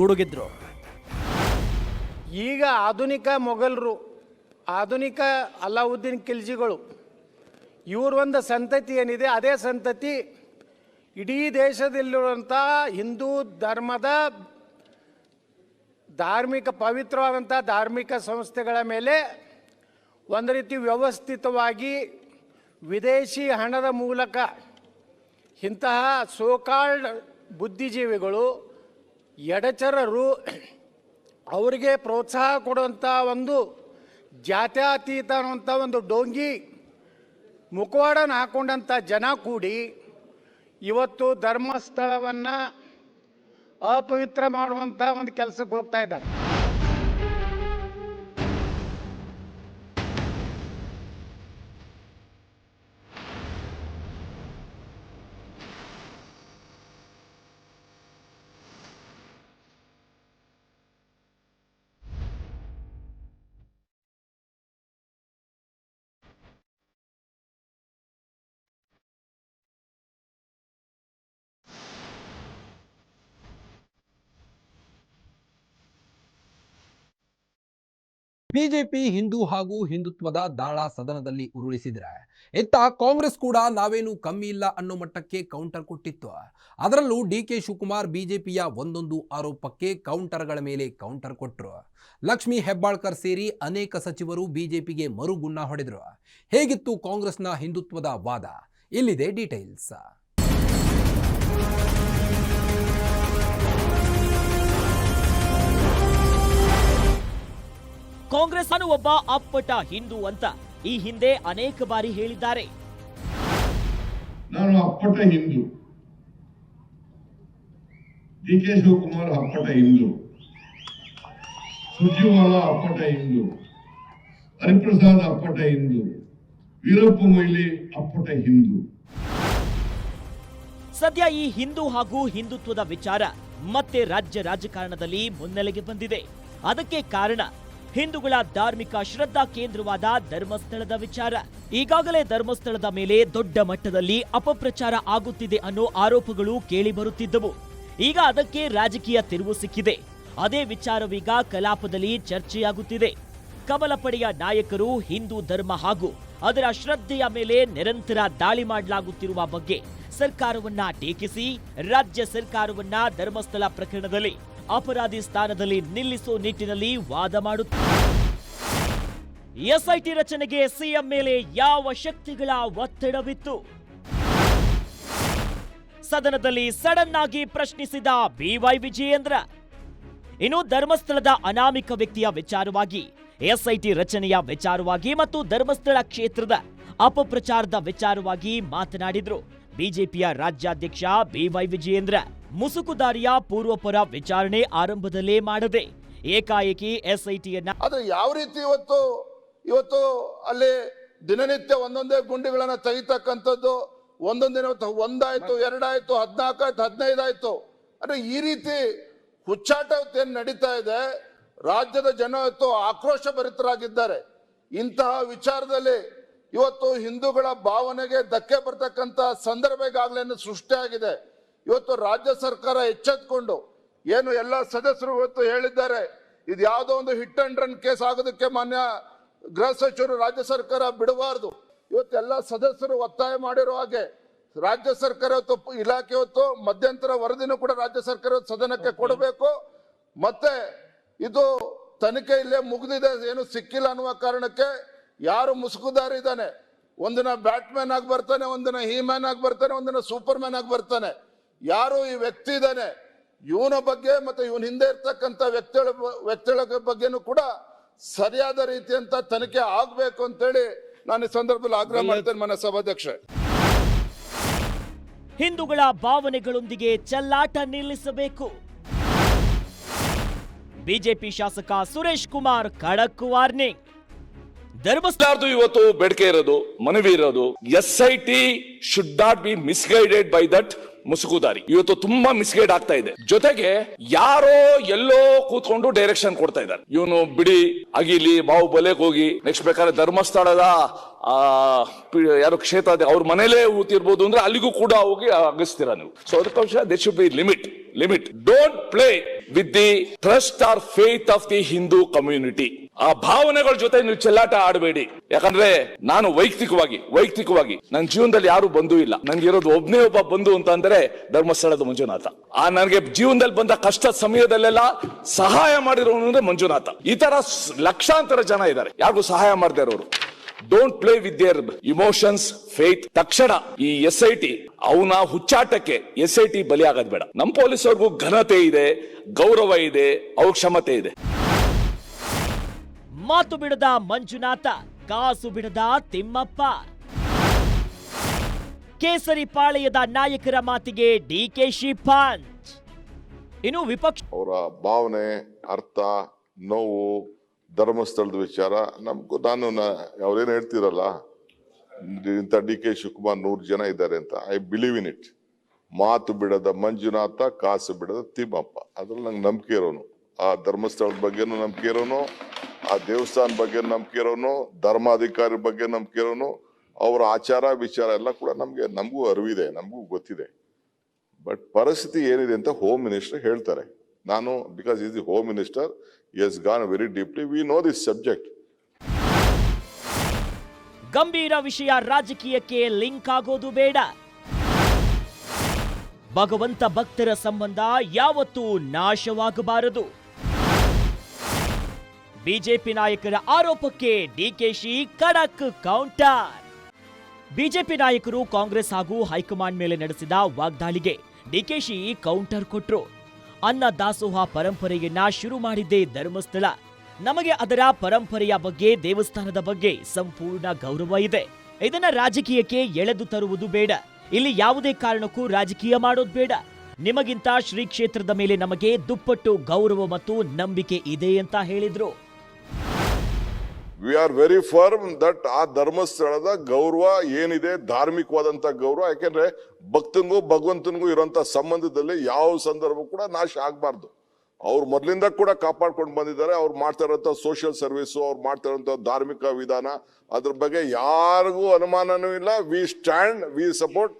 ಗುಡುಗಿದ್ರು. ಈಗ ಆಧುನಿಕ ಮೊಘಲರು, ಆಧುನಿಕ ಅಲಾವುದ್ದೀನ್ ಖಿಲ್ಜಿಗಳು, ಇವ್ರ ಒಂದು ಸಂತತಿ ಏನಿದೆ, ಅದೇ ಸಂತತಿ ಇಡೀ ದೇಶದಲ್ಲಿರುವಂಥ ಹಿಂದೂ ಧರ್ಮದ ಪವಿತ್ರವಾದಂಥ ಧಾರ್ಮಿಕ ಸಂಸ್ಥೆಗಳ ಮೇಲೆ ಒಂದು ರೀತಿ ವ್ಯವಸ್ಥಿತವಾಗಿ ವಿದೇಶಿ ಹಣದ ಮೂಲಕ ಇಂತಹ ಸೋಕಾಲ್ಡ್ ಬುದ್ಧಿಜೀವಿಗಳು, ಎಡಚರರು, ಅವರಿಗೆ ಪ್ರೋತ್ಸಾಹ ಕೊಡುವಂಥ ಒಂದು ಜಾತ್ಯತೀತ ಅನ್ನುವಂಥ ಒಂದು ಡೋಂಗಿ ಮುಖವಾಡನ ಹಾಕೊಂಡಂಥ ಜನ ಕೂಡಿ ಇವತ್ತು ಧರ್ಮಸ್ಥಳವನ್ನು ಅಪವಿತ್ರ ಮಾಡುವಂಥ ಒಂದು ಕೆಲಸಕ್ಕೆ ಹೋಗ್ತಾ ಇದ್ದಾರೆ. ಬಿಜೆಪಿ ಹಿಂದೂ ಹಾಗೂ ಹಿಂದುತ್ವದ ದಾಳ ಸದನದಲ್ಲಿ ಉರುಳಿಸಿದ್ರೆ ಇತ್ತ ಕಾಂಗ್ರೆಸ್ ಕೂಡ ನಾವೇನು ಕಮ್ಮಿ ಇಲ್ಲ ಅನ್ನೋ ಮಟ್ಟಕ್ಕೆ ಕೌಂಟರ್ ಕೊಟ್ಟಿತ್ತು. ಅದರಲ್ಲೂ ಡಿಕೆ ಶಿವಕುಮಾರ್ ಬಿಜೆಪಿಯ ಒಂದೊಂದು ಆರೋಪಕ್ಕೆ ಕೌಂಟರ್ಗಳ ಮೇಲೆ ಕೌಂಟರ್ ಕೊಟ್ಟರು. ಲಕ್ಷ್ಮೀ ಹೆಬ್ಬಾಳ್ಕರ್ ಸೇರಿ ಅನೇಕ ಸಚಿವರು ಬಿಜೆಪಿಗೆ ಮರುಗುನ್ನ ಹೊಡೆದರು. ಹೇಗಿತ್ತು ಕಾಂಗ್ರೆಸ್ನ ಹಿಂದುತ್ವದ ವಾದ? ಇಲ್ಲಿದೆ ಡೀಟೇಲ್ಸ್. ಕಾಂಗ್ರೆಸ್ ಅನ್ನು ಒಬ್ಬ ಅಪ್ಪಟ ಹಿಂದೂ ಅಂತ ಈ ಹಿಂದೆ ಅನೇಕ ಬಾರಿ ಹೇಳಿದ್ದಾರೆ. ನಾನು ಅಪ್ಪಟ ಹಿಂದೂ, ಡಿಕೆ ಶಿವಕುಮಾರ್ ಅಪ್ಪಟ ಹಿಂದೂ, ಸುರ್ಜೇವಾಲಾ ಅಪ್ಪಟ ಹಿಂದೂ, ಹರಿಪ್ರಸಾದ್ ಅಪ್ಪಟ ಹಿಂದೂ, ವೀರಪ್ಪ ಮೊಯ್ಲಿ ಅಪ್ಪಟ ಹಿಂದೂ. ಸದ್ಯ ಈ ಹಿಂದೂ ಹಾಗೂ ಹಿಂದುತ್ವದ ವಿಚಾರ ಮತ್ತೆ ರಾಜ್ಯ ರಾಜಕಾರಣದಲ್ಲಿ ಮುನ್ನೆಲೆಗೆ ಬಂದಿದೆ. ಅದಕ್ಕೆ ಕಾರಣ ಹಿಂದೂಗಳ ಧಾರ್ಮಿಕ ಶ್ರದ್ಧಾ ಕೇಂದ್ರವಾದ ಧರ್ಮಸ್ಥಳದ ವಿಚಾರ. ಈಗಾಗಲೇ ಧರ್ಮಸ್ಥಳದ ಮೇಲೆ ದೊಡ್ಡ ಮಟ್ಟದಲ್ಲಿ ಅಪಪ್ರಚಾರ ಆಗುತ್ತಿದೆ ಅನ್ನೋ ಆರೋಪಗಳು ಕೇಳಿ ಬರುತ್ತಿದ್ದವು. ಈಗ ಅದಕ್ಕೆ ರಾಜಕೀಯ ತಿರುವು ಸಿಕ್ಕಿದೆ. ಅದೇ ವಿಚಾರವೀಗ ಕಲಾಪದಲ್ಲಿ ಚರ್ಚೆಯಾಗುತ್ತಿದೆ. ಕಮಲ ಪಡೆಯ ನಾಯಕರು ಹಿಂದೂ ಧರ್ಮ ಹಾಗೂ ಅದರ ಶ್ರದ್ಧೆಯ ಮೇಲೆ ನಿರಂತರ ದಾಳಿ ಮಾಡಲಾಗುತ್ತಿರುವ ಬಗ್ಗೆ ಸರ್ಕಾರವನ್ನ ಟೀಕಿಸಿ ರಾಜ್ಯ ಸರ್ಕಾರವನ್ನ ಧರ್ಮಸ್ಥಳ ಪ್ರಕರಣದಲ್ಲಿ ಅಪರಾಧಿ ಸ್ಥಾನದಲ್ಲಿ ನಿಲ್ಲಿಸೋ ನಿಟ್ಟಿನಲ್ಲಿ ವಾದ ಮಾಡುತ್ತಾರೆ. ಎಸ್ಐಟಿ ರಚನೆಗೆ ಸಿಎಂ ಮೇಲೆ ಯಾವ ಶಕ್ತಿಗಳ ಒತ್ತಡವಿತ್ತು? ಸದನದಲ್ಲಿ ಸಡನ್ ಆಗಿ ಪ್ರಶ್ನಿಸಿದ ಬಿವೈ ವಿಜಯೇಂದ್ರ. ಇನ್ನು ಧರ್ಮಸ್ಥಳದ ಅನಾಮಿಕ ವ್ಯಕ್ತಿಯ ವಿಚಾರವಾಗಿ, ಎಸ್ಐಟಿ ರಚನೆಯ ವಿಚಾರವಾಗಿ ಮತ್ತು ಧರ್ಮಸ್ಥಳ ಕ್ಷೇತ್ರದ ಅಪಪ್ರಚಾರದ ವಿಚಾರವಾಗಿ ಮಾತನಾಡಿದ್ರು ಬಿಜೆಪಿಯ ರಾಜ್ಯಾಧ್ಯಕ್ಷ ಬಿವೈ ವಿಜಯೇಂದ್ರ. ಮುಸುಕುದಾರಿಯ ಪೂರ್ವಪರ ವಿಚಾರಣೆ ಆರಂಭದಲ್ಲೇ ಮಾಡದೆ ಏಕಾಏಕಿ ಎಸ್ಐಟಿಯನ್ನ ಆದ್ರೆ ಯಾವ ರೀತಿ ಇವತ್ತು ಅಲ್ಲಿ ದಿನನಿತ್ಯ ಒಂದೊಂದೇ ಗುಂಡಿಗಳನ್ನ ತೆಗಿತಕ್ಕಂಥದ್ದು, ಒಂದೊಂದು ದಿನ 1 ಆಯ್ತು, 2 ಆಯ್ತು, 14 ಆಯ್ತು, 15 ಆಯ್ತು. ಅಂದ್ರೆ ಈ ರೀತಿ ಹುಚ್ಚಾಟ ಏನ್ ನಡೀತಾ ಇದೆ, ರಾಜ್ಯದ ಜನ ಇವತ್ತು ಆಕ್ರೋಶ ಭರಿತರಾಗಿದ್ದಾರೆ. ಇಂತಹ ವಿಚಾರದಲ್ಲಿ ಇವತ್ತು ಹಿಂದೂಗಳ ಭಾವನೆಗೆ ಧಕ್ಕೆ ಬರ್ತಕ್ಕಂಥ ಸಂದರ್ಭ ಈಗಾಗಲೇ ಸೃಷ್ಟಿಯಾಗಿದೆ. ಇವತ್ತು ರಾಜ್ಯ ಸರ್ಕಾರ ಎಚ್ಚೆತ್ಕೊಂಡು ಏನು ಎಲ್ಲ ಸದಸ್ಯರು ಇವತ್ತು ಹೇಳಿದ್ದಾರೆ, ಇದು ಯಾವುದೋ ಒಂದು ಹಿಟ್ ಅಂಡ್ ರನ್ ಕೇಸ್ ಆಗೋದಕ್ಕೆ ಮಾನ್ಯ ಗೃಹ ಸಚಿವರು ರಾಜ್ಯ ಸರ್ಕಾರ ಬಿಡಬಾರ್ದು. ಇವತ್ತೆಲ್ಲ ಸದಸ್ಯರು ಒತ್ತಾಯ ಮಾಡಿರೋ ಹಾಗೆ ರಾಜ್ಯ ಸರ್ಕಾರ ಇವತ್ತು ಇಲಾಖೆ ಇವತ್ತು ಮಧ್ಯಂತರ ವರದಿನೂ ಕೂಡ ರಾಜ್ಯ ಸರ್ಕಾರ ಸದನಕ್ಕೆ ಕೊಡಬೇಕು. ಮತ್ತೆ ಇದು ತನಿಖೆ ಇಲ್ಲೇ ಮುಗಿದಿದೆ, ಏನು ಸಿಕ್ಕಿಲ್ಲ ಅನ್ನುವ ಕಾರಣಕ್ಕೆ ಯಾರು ಮುಸುಕುದಾರಿ ಇದ್ದಾನೆ, ಒಂದಿನ ಬ್ಯಾಟ್ಮ್ಯಾನ್ ಆಗಿ ಬರ್ತಾನೆ, ಒಂದಿನ ಹೀಮ್ಯಾನ್ ಆಗಿ ಬರ್ತಾನೆ, ಒಂದಿನ ಸೂಪರ್ ಮ್ಯಾನ್ ಆಗಿ ಬರ್ತಾನೆ. ಯಾರು ಈ ವ್ಯಕ್ತಿ ಇದ್ದಾನೆ ಇವನ ಬಗ್ಗೆ ಮತ್ತೆ ಇವನ್ ಹಿಂದೆ ಇರ್ತಕ್ಕಂಥ ವ್ಯಕ್ತಿಗಳ ಬಗ್ಗೆನೂ ಕೂಡ ಸರಿಯಾದ ರೀತಿಯಂತ ತನಿಖೆ ಆಗ್ಬೇಕು ಅಂತೇಳಿ ನಾನು ಈ ಸಂದರ್ಭದಲ್ಲಿ ಆಗ್ರಹ ಮಾಡ್ತೇನೆ ಮನೆ ಸಭಾಧ್ಯಕ್ಷ. ಹಿಂದೂಗಳ ಭಾವನೆಗಳೊಂದಿಗೆ ಚೆಲ್ಲಾಟ ನಿಲ್ಲಿಸಬೇಕು. ಬಿಜೆಪಿ ಶಾಸಕ ಸುರೇಶ್ ಕುಮಾರ್ ಖಡಕ್ ವಾರ್ನಿಂಗ್. ಧರ್ಮಸ್ಥಳದ್ದು ಇವತ್ತು ಬೇಡಿಕೆ ಇರೋದು, ಮನವಿ ಇರೋದು, SIT should not be misguided by that ಮುಸುಕುದಾರಿ. ಇವತ್ತು ತುಂಬಾ ಮಿಸ್ಗೈಡ್ ಆಗ್ತಾ ಇದೆ. ಜೊತೆಗೆ ಯಾರೋ ಎಲ್ಲೋ ಕೂತ್ಕೊಂಡು ಡೈರೆಕ್ಷನ್ ಕೊಡ್ತಾ ಇದ್ದಾರೆ. ಇವನು ಬಿಡಿ ಅಗಿಲಿ ಬಾಹುಬಲೆಗೆ ಹೋಗಿ ನೆಕ್ಸ್ಟ್ ಬೇಕಾದ್ರೆ ಧರ್ಮಸ್ಥಳದ ಯಾರು ಕ್ಷೇತ್ರ ಅವ್ರ ಮನೇಲೇ ಊತಿರ್ಬೋದು ಅಂದ್ರೆ ಅಲ್ಲಿಗೂ ಕೂಡ ಹೋಗಿ ಅಗಸ್ತೀರ ನೀವು. ಸೊ ಅದಕ್ಕೋಸ್ಕರ they should be limit. Don't play with the trust or faith of the Hindu community. ಆ ಭಾವನೆಗಳ ಜೊತೆ ನೀವು ಚೆಲ್ಲಾಟ ಆಡಬೇಡಿ. ಯಾಕಂದ್ರೆ ನಾನು ವೈಯಕ್ತಿಕವಾಗಿ ನನ್ನ ಜೀವನದಲ್ಲಿ ಯಾರು ಬಂಧು ಇಲ್ಲ. ನನ್ಗೆ ಇರೋದು ಒಬ್ಬನೇ ಒಬ್ಬ ಬಂಧು ಅಂತ ಅಂದ್ರೆ ಧರ್ಮಸ್ಥಳದ ಮಂಜುನಾಥ. ಆ ನನಗೆ ಜೀವನದಲ್ಲಿ ಬಂದ ಕಷ್ಟ ಸಮಯದಲ್ಲೆಲ್ಲ ಸಹಾಯ ಮಾಡಿರೋನು ಅಂದ್ರೆ ಮಂಜುನಾಥ. ಈ ತರ ಲಕ್ಷಾಂತರ ಜನ ಇದ್ದಾರೆ ಯಾರಿಗೂ ಸಹಾಯ ಮಾಡದೇ ಇರೋರು. Don't play with their emotions, faith. ತಕ್ಷಣ ಈ SIT ಅವನ ಹುಚ್ಚಾಟಕ್ಕೆ SIT ಬಲಿ ಆಗೋದ್ ಬೇಡ. ನಮ್ಮ ಪೊಲೀಸವ್ರಿಗೂ ಘನತೆ ಇದೆ, ಗೌರವ ಇದೆ, ಅವ್ರ ಕ್ಷಮತೆ ಇದೆ. ಮಾತು ಬಿಡದ ಮಂಜುನಾಥ, ಕಾಸು ಬಿಡದ ತಿಮ್ಮಪ್ಪ. ಕೇಸರಿ ಪಾಳೆಯದ ನಾಯಕರ ಮಾತಿಗೆ DKಶಿ ಪಂಚ್. ಇನ್ನು ವಿಪಕ್ಷ ಅವರ ಭಾವನೆ, ಅರ್ಥ, ನೋವು, ಧರ್ಮಸ್ಥಳದ ವಿಚಾರ ನಮ್ಗೂ ಅವ್ರೇನು ಹೇಳ್ತಿರಲ್ಲ, ಇಂಥ DK ಶಿವಕುಮಾರ್ 100 ಜನ ಇದ್ದಾರೆ ಅಂತ. I believe in it. ಮಾತು ಬಿಡದ ಮಂಜುನಾಥ, ಕಾಸು ಬಿಡದ ತಿಮ್ಮಪ್ಪ. ಅದ್ರಲ್ಲಿ ನಂಗೆ ನಂಬಿಕೆ ಇರೋನು. ಆ ಧರ್ಮಸ್ಥಳದ ಬಗ್ಗೆನೂ ನಂಬಿಕೆ ಇರೋನು, ಆ ದೇವಸ್ಥಾನ ಬಗ್ಗೆ ನಂಬಿಕೆ ಇರೋನು, ಧರ್ಮಾಧಿಕಾರಿ ಬಗ್ಗೆ ನಂಬಿಕೆ ಇರೋನು. ಅವರ ಆಚಾರ ವಿಚಾರ ಎಲ್ಲ ಕೂಡ ನಮಗೂ ಅರಿವಿದೆ, ನಮಗೂ ಗೊತ್ತಿದೆ. ಬಟ್ ಪರಿಸ್ಥಿತಿ ಏನಿದೆ ಅಂತ ಹೋಮ್ ಮಿನಿಸ್ಟರ್ ಹೇಳ್ತಾರೆ. ನಾನು because is the home minister, he has gone very deeply. We know this subject. ಗಂಭೀರ ವಿಷಯ ರಾಜಕೀಯಕ್ಕೆ ಲಿಂಕ್ ಆಗೋದು ಬೇಡ. ಭಗವಂತ ಭಕ್ತರ ಸಂಬಂಧ ಯಾವತ್ತೂ ನಾಶವಾಗಬಾರದು. ಬಿಜೆಪಿ ನಾಯಕರ ಆರೋಪಕ್ಕೆ DKಶಿ ಖಡಕ್ ಕೌಂಟರ್. ಬಿಜೆಪಿ ನಾಯಕರು ಕಾಂಗ್ರೆಸ್ ಹಾಗೂ ಹೈಕಮಾಂಡ್ ಮೇಲೆ ನಡೆಸಿದ ವಾಗ್ದಾಳಿಗೆ DKಶಿ ಕೌಂಟರ್ ಕೊಟ್ರು. ಅನ್ನ ದಾಸೋಹ ಪರಂಪರೆಯನ್ನ ಶುರು ಮಾಡಿದ್ದೇ ಧರ್ಮಸ್ಥಳ. ನಮಗೆ ಅದರ ಪರಂಪರೆಯ ಬಗ್ಗೆ, ದೇವಸ್ಥಾನದ ಬಗ್ಗೆ ಸಂಪೂರ್ಣ ಗೌರವ ಇದೆ. ಇದನ್ನ ರಾಜಕೀಯಕ್ಕೆ ಎಳೆದು ತರುವುದು ಬೇಡ. ಇಲ್ಲಿ ಯಾವುದೇ ಕಾರಣಕ್ಕೂ ರಾಜಕೀಯ ಮಾಡೋದು ಬೇಡ. ನಿಮಗಿಂತ ಶ್ರೀ ಕ್ಷೇತ್ರದ ಮೇಲೆ ನಮಗೆ ದುಪ್ಪಟ್ಟು ಗೌರವ ಮತ್ತು ನಂಬಿಕೆ ಇದೆ ಅಂತ ಹೇಳಿದ್ರು. We are very firm that ಆ ಧರ್ಮಸ್ಥಳದ ಗೌರವ ಏನಿದೆ, ಧಾರ್ಮಿಕವಾದಂತ ಗೌರವ. ಯಾಕೆಂದ್ರೆ ಭಕ್ತನಿಗೂ ಭಗವಂತನಿಗೂ ಇರುವಂತ ಸಂಬಂಧದಲ್ಲಿ ಯಾವ ಸಂದರ್ಭ ಕೂಡ ನಾಶ ಆಗ್ಬಾರ್ದು. ಅವ್ರು ಮೊದಲಿಂದ ಕೂಡ ಕಾಪಾಡ್ಕೊಂಡು ಬಂದಿದ್ದಾರೆ. ಅವ್ರು ಮಾಡ್ತಾ ಇರೋಂಥ ಸೋಷಿಯಲ್ ಸರ್ವಿಸು, ಅವ್ರು ಮಾಡ್ತಾ ಇರೋಂಥ ಧಾರ್ಮಿಕ ವಿಧಾನ, ಅದ್ರ ಬಗ್ಗೆ ಯಾರಿಗೂ ಅನುಮಾನನೂ ಇಲ್ಲ. We support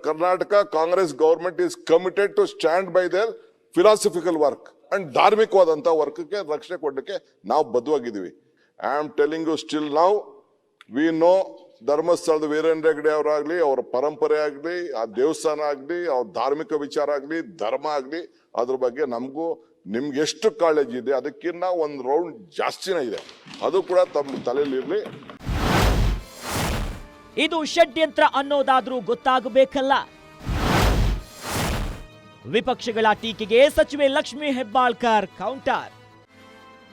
Karnataka Congress government is committed to stand by their philosophical work and ಧಾರ್ಮಿಕವಾದಂತ ವರ್ಕ್ಗೆ ರಕ್ಷಣೆ ಕೊಡಲಿಕ್ಕೆ ನಾವು ಬದ್ಧವಾಗಿದ್ದೀವಿ. I am telling you still now, we know ಧರ್ಮಸ್ಥಳದ ವೀರೇಂದ್ರ ಹೆಗ್ಗಡೆ ಅವರಾಗ್ಲಿ, ಅವರ ಪರಂಪರೆ ಆಗ್ಲಿ, ಆ ದೇವಸ್ಥಾನ ಆಗ್ಲಿ, ಅವ್ರ ಧಾರ್ಮಿಕ ವಿಚಾರ ಆಗ್ಲಿ, ಧರ್ಮ ಆಗ್ಲಿ, ಅದ್ರ ಬಗ್ಗೆ ನಮಗೂ ನಿಮ್ಗೆ ಎಷ್ಟು ಕಾಳಜಿ ಇದೆ ಅದಕ್ಕಿಂತ ಒಂದು ರೌಂಡ್ ಜಾಸ್ತಿನೇ ಇದೆ. ಅದು ಕೂಡ ತಮ್ಮ ತಲೆಯಲ್ಲಿರ್ಲಿ. ಇದು ಷಡ್ಯಂತ್ರ ಅನ್ನೋದಾದ್ರೂ ಗೊತ್ತಾಗಬೇಕಲ್ಲ. ವಿಪಕ್ಷಗಳ ಟೀಕೆಗೆ ಸಚಿವೆ ಲಕ್ಷ್ಮೀ ಹೆಬ್ಬಾಳ್ಕರ್ ಕೌಂಟರ್.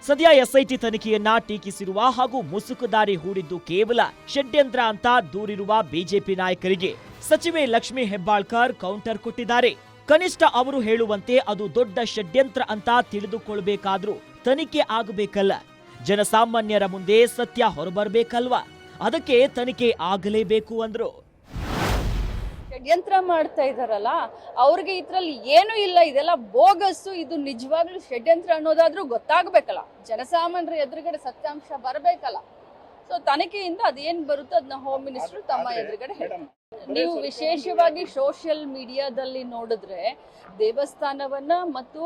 ಸದ್ಯ SIT ತನಿಖೆಯನ್ನ ಟೀಕಿಸಿರುವ ಹಾಗೂ ಮುಸುಕುದಾರಿ ಹೂಡಿದ್ದು ಕೇವಲ ಷಡ್ಯಂತ್ರ ಅಂತ ದೂರಿರುವ ಬಿಜೆಪಿ ನಾಯಕರಿಗೆ ಸಚಿವೆ ಲಕ್ಷ್ಮೀ ಹೆಬ್ಬಾಳ್ಕರ್ ಕೌಂಟರ್ ಕೊಟ್ಟಿದ್ದಾರೆ. ಕನಿಷ್ಠ ಅವರು ಹೇಳುವಂತೆ ಅದು ದೊಡ್ಡ ಷಡ್ಯಂತ್ರ ಅಂತ ತಿಳಿದುಕೊಳ್ಬೇಕಾದ್ರೂ ತನಿಖೆ ಆಗಬೇಕಲ್ಲ. ಜನಸಾಮಾನ್ಯರ ಮುಂದೆ ಸತ್ಯ ಹೊರಬರ್ಬೇಕಲ್ವಾ? ಅದಕ್ಕೆ ತನಿಖೆ ಆಗಲೇಬೇಕು ಅಂದ್ರು. ಷಡ್ಯಂತ್ರ ಮಾಡ್ತಾ ಇದಾರಲ್ಲ, ಅವ್ರಿಗೆ ಇದ್ರಲ್ಲಿ ಏನು ಇಲ್ಲ, ಇದೆಲ್ಲ ಬೋಗಸ್ಸು, ಇದು ನಿಜವಾಗ್ಲೂ ಷಡ್ಯಂತ್ರ ಅನ್ನೋದಾದ್ರೂ ಗೊತ್ತಾಗ್ಬೇಕಲ್ಲ. ಜನಸಾಮಾನ್ಯರ ಎದುರುಗಡೆ ಸತ್ಯಾಂಶ ಬರಬೇಕಲ್ಲ. ಸೊ ತನಿಖೆಯಿಂದ ಅದೇನ್ ಬರುತ್ತೋ ಅದನ್ನ ಹೋಮ್ ಮಿನಿಸ್ಟರ್ ತಮ್ಮ ಎದುರುಗಡೆ ಹೇಳ್ತಾರೆ. ನೀವು ವಿಶೇಷವಾಗಿ ಸೋಷಿಯಲ್ ಮೀಡಿಯಾದಲ್ಲಿ ನೋಡಿದ್ರೆ ದೇವಸ್ಥಾನವನ್ನ ಮತ್ತು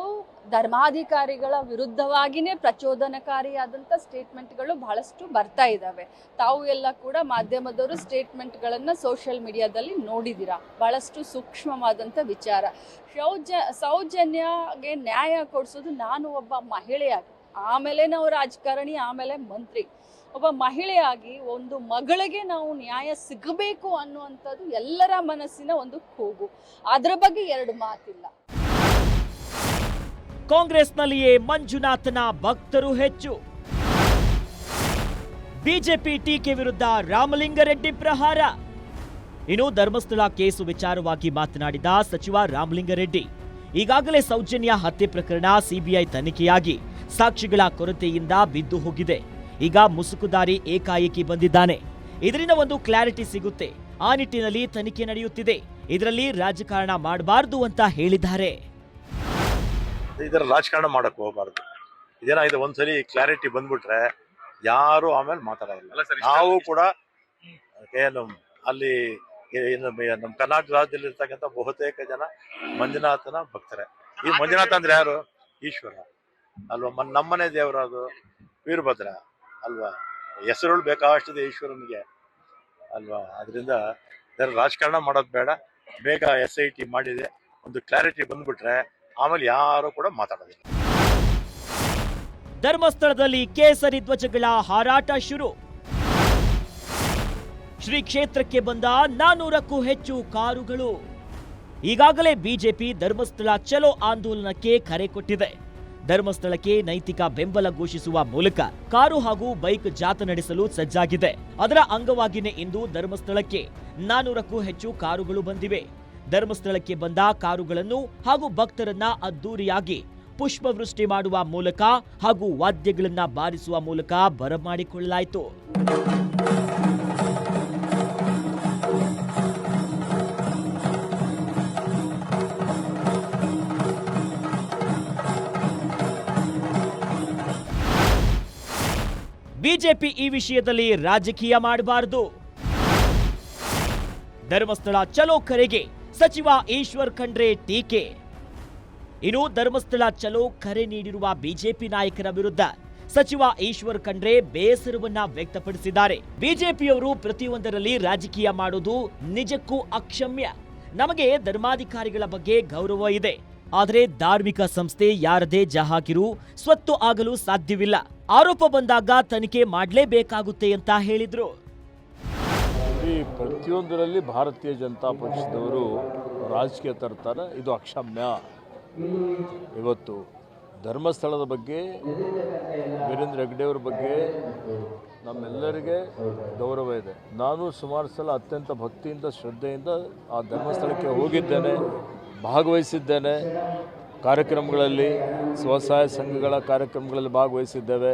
ಧರ್ಮಾಧಿಕಾರಿಗಳ ವಿರುದ್ಧವಾಗಿನೇ ಪ್ರಚೋದನಕಾರಿಯಾದಂಥ ಸ್ಟೇಟ್ಮೆಂಟ್ಗಳು ಬಹಳಷ್ಟು ಬರ್ತಾ ಇದ್ದಾವೆ. ತಾವು ಎಲ್ಲ ಕೂಡ ಮಾಧ್ಯಮದವರು ಸ್ಟೇಟ್ಮೆಂಟ್ಗಳನ್ನು ಸೋಷಿಯಲ್ ಮೀಡಿಯಾದಲ್ಲಿ ನೋಡಿದ್ದೀರಾ. ಬಹಳಷ್ಟು ಸೂಕ್ಷ್ಮವಾದಂಥ ವಿಚಾರ. ಸೌಜನ್ಯಗೆ ನ್ಯಾಯ ಕೊಡಿಸೋದು ನಾನು ಒಬ್ಬ ಮಹಿಳೆಯಾಗಿ, ಆಮೇಲೆ ನಾವು ರಾಜಕಾರಣಿ, ಆಮೇಲೆ ಮಂತ್ರಿ, ಒಬ್ಬ ಮಹಿಳೆಯಾಗಿ ಒಂದು ಮಗಳಿಗೆ ನಾವು ನ್ಯಾಯ ಸಿಗಬೇಕು ಅನ್ನುವಂಥದ್ದು ಎಲ್ಲರ ಮನಸ್ಸಿನ ಒಂದು ಕೂಗು. ಅದರ ಬಗ್ಗೆ ಎರಡು ಮಾತಿಲ್ಲ. ಕಾಂಗ್ರೆಸ್ನಲ್ಲಿಯೇ ಮಂಜುನಾಥನ ಭಕ್ತರು ಹೆಚ್ಚು. ಬಿಜೆಪಿ ಟೀಕೆ ವಿರುದ್ಧ ರಾಮಲಿಂಗಾರೆಡ್ಡಿ ಪ್ರಹಾರ. ಇನ್ನು ಧರ್ಮಸ್ಥಳ ಕೇಸು ವಿಚಾರವಾಗಿ ಮಾತನಾಡಿದ ಸಚಿವ ರಾಮಲಿಂಗಾರೆಡ್ಡಿ, ಈಗಾಗಲೇ ಸೌಜನ್ಯ ಹತ್ಯೆ ಪ್ರಕರಣ ಸಿಬಿಐ ತನಿಖೆಯಾಗಿ ಸಾಕ್ಷಿಗಳ ಕೊರತೆಯಿಂದ ಬಿದ್ದು ಹೋಗಿದೆ. ಈಗ ಮುಸುಕುದಾರಿ ಏಕಾಏಕಿ ಬಂದಿದ್ದಾನೆ. ಇದರಿಂದ ಒಂದು ಕ್ಲಾರಿಟಿ ಸಿಗುತ್ತೆ. ಆ ನಿಟ್ಟಿನಲ್ಲಿ ತನಿಖೆ ನಡೆಯುತ್ತಿದೆ. ಇದರಲ್ಲಿ ರಾಜಕಾರಣ ಮಾಡಬಾರದು ಅಂತ ಹೇಳಿದ್ದಾರೆ. ಇದರ ರಾಜಕಾರಣ ಮಾಡಕ್ ಹೋಗಬಾರ್ದು. ಇದೇನಾಗಿದೆ, ಒಂದ್ಸಲಿ ಕ್ಲಾರಿಟಿ ಬಂದ್ಬಿಟ್ರೆ ಯಾರು ಆಮೇಲೆ ಮಾತಾಡೋದಿಲ್ಲ. ನಾವು ಕೂಡ ಏನು ಅಲ್ಲಿ ನಮ್ಮ ಕರ್ನಾಟಕ ರಾಜ್ಯದಲ್ಲಿ ಇರ್ತಕ್ಕಂಥ ಬಹುತೇಕ ಜನ ಮಂಜುನಾಥನ ಭಕ್ತರೇ. ಈ ಮಂಜುನಾಥ ಅಂದ್ರೆ ಯಾರು? ಈಶ್ವರ ಅಲ್ವಾ? ನಮ್ಮನೆ ದೇವರದು. ವೀರಭದ್ರ ಅಲ್ವಾ, ಹೆಸರುಗಳು ಬೇಕಾಷ್ಟಿದೆ ಈಶ್ವರನಿಗೆ ಅಲ್ವಾ. ಅದರಿಂದ ರಾಜಕಾರಣ ಮಾಡೋದು ಬೇಡ. ಬೇಗ SIT ಮಾಡಿದೆ, ಒಂದು ಕ್ಲಾರಿಟಿ ಬಂದ್ಬಿಟ್ರೆ ಆಮೇಲೆ ಯಾರು ಕೂಡ ಮಾತಾಡೋದಿಲ್ಲ. ಧರ್ಮಸ್ಥಳದಲ್ಲಿ ಕೇಸರಿ ಧ್ವಜಗಳ ಹಾರಾಟ ಶುರು. ಶ್ರೀ ಕ್ಷೇತ್ರಕ್ಕೆ ಬಂದ 400ಕ್ಕೂ ಹೆಚ್ಚು ಕಾರುಗಳು. ಈಗಾಗಲೇ ಬಿಜೆಪಿ ಧರ್ಮಸ್ಥಳ ಚಲೋ ಆಂದೋಲನಕ್ಕೆ ಕರೆ ಕೊಟ್ಟಿದೆ. ಧರ್ಮಸ್ಥಳಕ್ಕೆ ನೈತಿಕ ಬೆಂಬಲ ಘೋಷಿಸುವ ಮೂಲಕ ಕಾರು ಹಾಗೂ ಬೈಕ್ ಜಾಥಾ ನಡೆಸಲು ಸಜ್ಜಾಗಿದೆ. ಅದರ ಅಂಗವಾಗಿಯೇ ಇಂದು ಧರ್ಮಸ್ಥಳಕ್ಕೆ 400ಕ್ಕೂ ಹೆಚ್ಚು ಕಾರುಗಳು ಬಂದಿವೆ. ಧರ್ಮಸ್ಥಳಕ್ಕೆ ಬಂದ ಕಾರುಗಳನ್ನು ಹಾಗೂ ಭಕ್ತರನ್ನ ಅದ್ದೂರಿಯಾಗಿ ಪುಷ್ಪವೃಷ್ಟಿ ಮಾಡುವ ಮೂಲಕ ಹಾಗೂ ವಾದ್ಯಗಳನ್ನ ಬಾರಿಸುವ ಮೂಲಕ ಬರಮಾಡಿಕೊಳ್ಳಲಾಯಿತು. ಬಿಜೆಪಿ ಈ ವಿಷಯದಲ್ಲಿ ರಾಜಕೀಯ ಮಾಡಬಾರದು. ಧರ್ಮಸ್ಥಳ ಚಲೋ ಕರೆಗೆ ಸಚಿವ ಈಶ್ವರ್ ಖಂಡ್ರೆ ಟೀಕೆ. ಇನ್ನು ಧರ್ಮಸ್ಥಳ ಚಲೋ ಕರೆ ನೀಡಿರುವ ಬಿಜೆಪಿ ನಾಯಕರ ವಿರುದ್ಧ ಸಚಿವ ಈಶ್ವರ್ ಖಂಡ್ರೆ ಬೇಸರವನ್ನ ವ್ಯಕ್ತಪಡಿಸಿದ್ದಾರೆ. ಬಿಜೆಪಿಯವರು ಪ್ರತಿಯೊಂದರಲ್ಲಿ ರಾಜಕೀಯ ಮಾಡೋದು ನಿಜಕ್ಕೂ ಅಕ್ಷಮ್ಯ. ನಮಗೆ ಧರ್ಮಾಧಿಕಾರಿಗಳ ಬಗ್ಗೆ ಗೌರವ ಇದೆ, ಆದರೆ ಧಾರ್ಮಿಕ ಸಂಸ್ಥೆ ಯಾರದೇ ಜಹಾಗೀರು ಸ್ವತ್ತು ಆಗಲು ಸಾಧ್ಯವಿಲ್ಲ. ಆರೋಪ ಬಂದಾಗ ತನಿಖೆ ಮಾಡಲೇಬೇಕಾಗುತ್ತೆ ಅಂತ ಹೇಳಿದ್ರು. ಈ ಪ್ರತಿಯೊಂದರಲ್ಲಿ ಭಾರತೀಯ ಜನತಾ ಪಕ್ಷದವರು ರಾಜಕೀಯ ತರ್ತಾರೆ, ಇದು ಅಕ್ಷಮ್ಯ. ಇವತ್ತು ಧರ್ಮಸ್ಥಳದ ಬಗ್ಗೆ, ವೀರೇಂದ್ರ ಹೆಗ್ಗಡೆಯವರ ಬಗ್ಗೆ ನಮ್ಮೆಲ್ಲರಿಗೆ ಗೌರವ ಇದೆ. ನಾನು ಸುಮಾರು ಸಲ ಅತ್ಯಂತ ಭಕ್ತಿಯಿಂದ ಶ್ರದ್ಧೆಯಿಂದ ಆ ಧರ್ಮಸ್ಥಳಕ್ಕೆ ಹೋಗಿದ್ದೇನೆ, ಭಾಗವಹಿಸಿದ್ದೇನೆ. ಕಾರ್ಯಕ್ರಮಗಳಲ್ಲಿ, ಸ್ವಸಹಾಯ ಸಂಘಗಳ ಕಾರ್ಯಕ್ರಮಗಳಲ್ಲಿ ಭಾಗವಹಿಸಿದ್ದೇವೆ.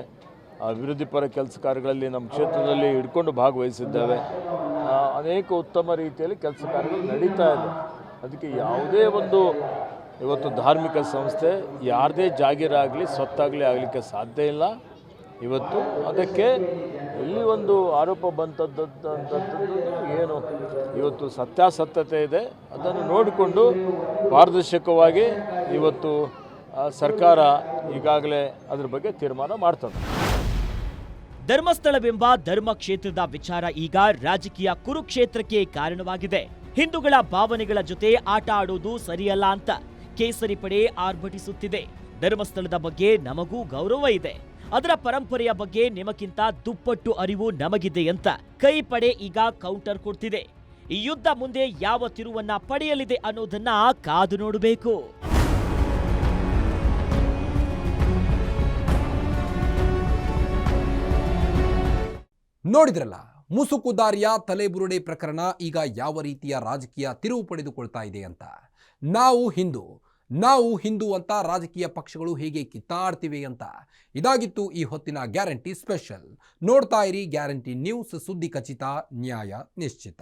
ಅಭಿವೃದ್ಧಿ ಪರ ಕೆಲಸ ಕಾರ್ಯಗಳಲ್ಲಿ ನಮ್ಮ ಕ್ಷೇತ್ರದಲ್ಲಿ ಹಿಡ್ಕೊಂಡು ಭಾಗವಹಿಸಿದ್ದೇವೆ. ಅನೇಕ ಉತ್ತಮ ರೀತಿಯಲ್ಲಿ ಕೆಲಸ ಕಾರ್ಯಗಳು ನಡೀತಾ ಇದೆ. ಅದಕ್ಕೆ ಯಾವುದೇ ಒಂದು ಇವತ್ತು ಧಾರ್ಮಿಕ ಸಂಸ್ಥೆ ಯಾರದೇ ಜಾಗೀರಾಗಲಿ ಸ್ವತ್ತಾಗಲಿ ಆಗಲಿಕ್ಕೆ ಸಾಧ್ಯ ಇಲ್ಲ. ಇವತ್ತು ಅದಕ್ಕೆ ಎಲ್ಲಿ ಒಂದು ಆರೋಪ ಬಂತದ್ದು ಏನು ಇವತ್ತು ಸತ್ಯಾಸತ್ಯತೆ ಇದೆ, ಅದನ್ನು ನೋಡಿಕೊಂಡು ಪಾರದರ್ಶಕವಾಗಿ ಇವತ್ತು ಸರ್ಕಾರ ಈಗಾಗಲೇ ಅದ್ರ ಬಗ್ಗೆ ತೀರ್ಮಾನ ಮಾಡ್ತದೆ. ಧರ್ಮಸ್ಥಳವೆಂಬ ಧರ್ಮ ಕ್ಷೇತ್ರದ ವಿಚಾರ ಈಗ ರಾಜಕೀಯ ಕುರುಕ್ಷೇತ್ರಕ್ಕೆ ಕಾರಣವಾಗಿದೆ. ಹಿಂದೂಗಳ ಭಾವನೆಗಳ ಜೊತೆ ಆಟ ಆಡೋದು ಸರಿಯಲ್ಲ ಅಂತ ಕೇಸರಿ ಪಡೆ ಆರ್ಭಟಿಸುತ್ತಿದೆ. ಧರ್ಮಸ್ಥಳದ ಬಗ್ಗೆ ನಮಗೂ ಗೌರವ ಇದೆ, ಅದರ ಪರಂಪರೆಯ ಬಗ್ಗೆ ನಿಮಗಿಂತ ದುಪ್ಪಟ್ಟು ಅರಿವು ನಮಗಿದೆ ಅಂತ ಕೈ ಪಡೆ ಈಗ ಕೌಂಟರ್ ಕೊಡ್ತಿದೆ. ಈ ಯುದ್ಧ ಮುಂದೆ ಯಾವ ತಿರುವನ್ನ ಪಡೆಯಲಿದೆ ಅನ್ನೋದನ್ನ ಕಾದು ನೋಡಬೇಕು. ನೋಡಿದ್ರಲ್ಲ, ಮುಸುಕುದಾರಿಯ ತಲೆಬುರುಡೆ ಪ್ರಕರಣ ಈಗ ಯಾವ ರೀತಿಯ ರಾಜಕೀಯ ತಿರುವು ಪಡೆದುಕೊಳ್ತಾ ಇದೆ ಅಂತ. ನಾವು ಹಿಂದೂ ಅಂತ ರಾಜಕೀಯ ಪಕ್ಷಗಳು ಹೇಗೆ ಕಿತ್ತಾಡ್ತಿವೆ ಅಂತ. ಇದಾಗಿತ್ತು ಈ ಹೊತ್ತಿನ ಗ್ಯಾರಂಟಿ ಸ್ಪೆಷಲ್. ನೋಡ್ತಾ ಇರಿ ಗ್ಯಾರಂಟಿ ನ್ಯೂಸ್, ಸುದ್ದಿ ಖಚಿತ, ನ್ಯಾಯ ನಿಶ್ಚಿತ.